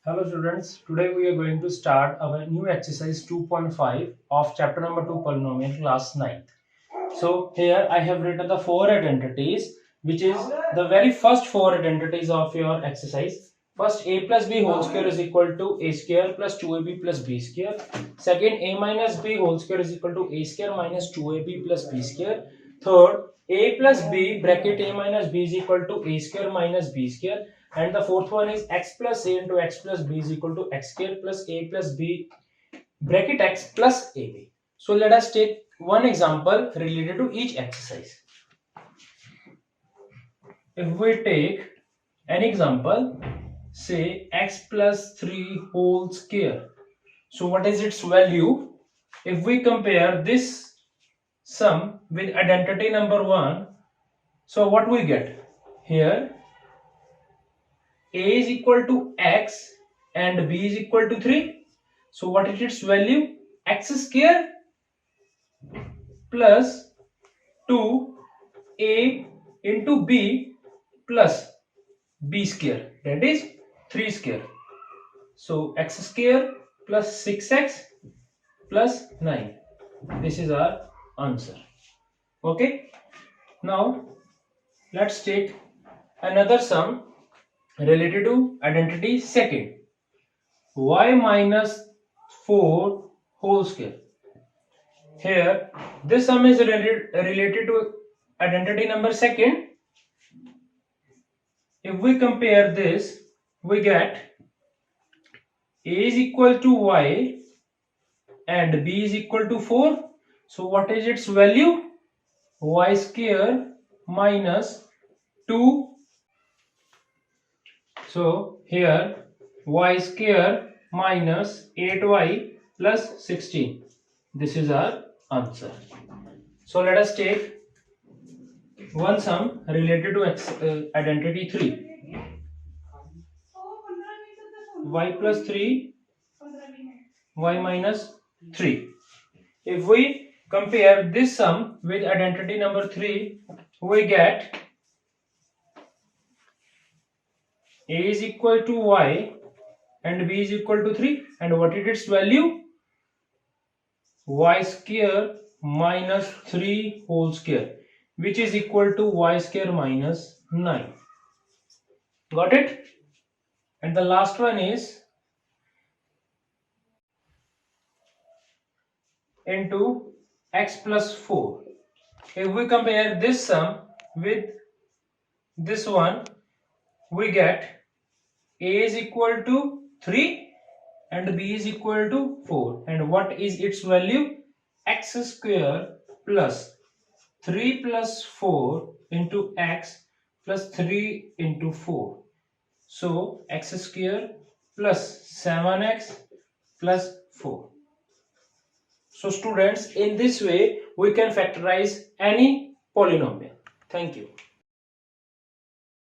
Hello students, today we are going to start our new exercise 2.5 of chapter number 2 polynomial class 9. So here I have written the four identities, which is the very first four identities of your exercise. First, a plus b whole square is equal to a square plus 2ab plus b square. Second, a minus b whole square is equal to a square minus 2ab plus b square. Third, a plus b bracket a minus b is equal to a square minus b square. And the fourth one is x plus a into x plus b is equal to x square plus a plus b bracket x plus ab. So let us take one example related to each exercise. If we take an example, say x plus 3 whole square. So what is its value? If we compare this sum with identity number 1, so what we get? Here a is equal to x and b is equal to 3. So what is its value? X square plus 2a into b plus b square, that is 3 square. So x square plus 6x plus 9. This is our answer. Okay. Now let's take another sum related to identity second. Y minus 4 whole square. Here this sum is related to identity number second. If we compare this, we get a is equal to y and b is equal to 4. So what is its value? Y square minus 2. So here y square minus 8y plus 16. This is our answer. So let us take one sum related to identity 3. Y plus 3, y minus 3. If we compare this sum with identity number 3, we get a is equal to y and b is equal to 3. And what is its value? Y square minus 3 whole square, which is equal to y square minus 9. Got it? And the last one is into x plus 4. If we compare this sum with this one, we get a is equal to 3 and b is equal to 4. And what is its value? X square plus 3 plus 4 into x plus 3 into 4. So x square plus 7x plus 4. So students, in this way we can factorize any polynomial. Thank you.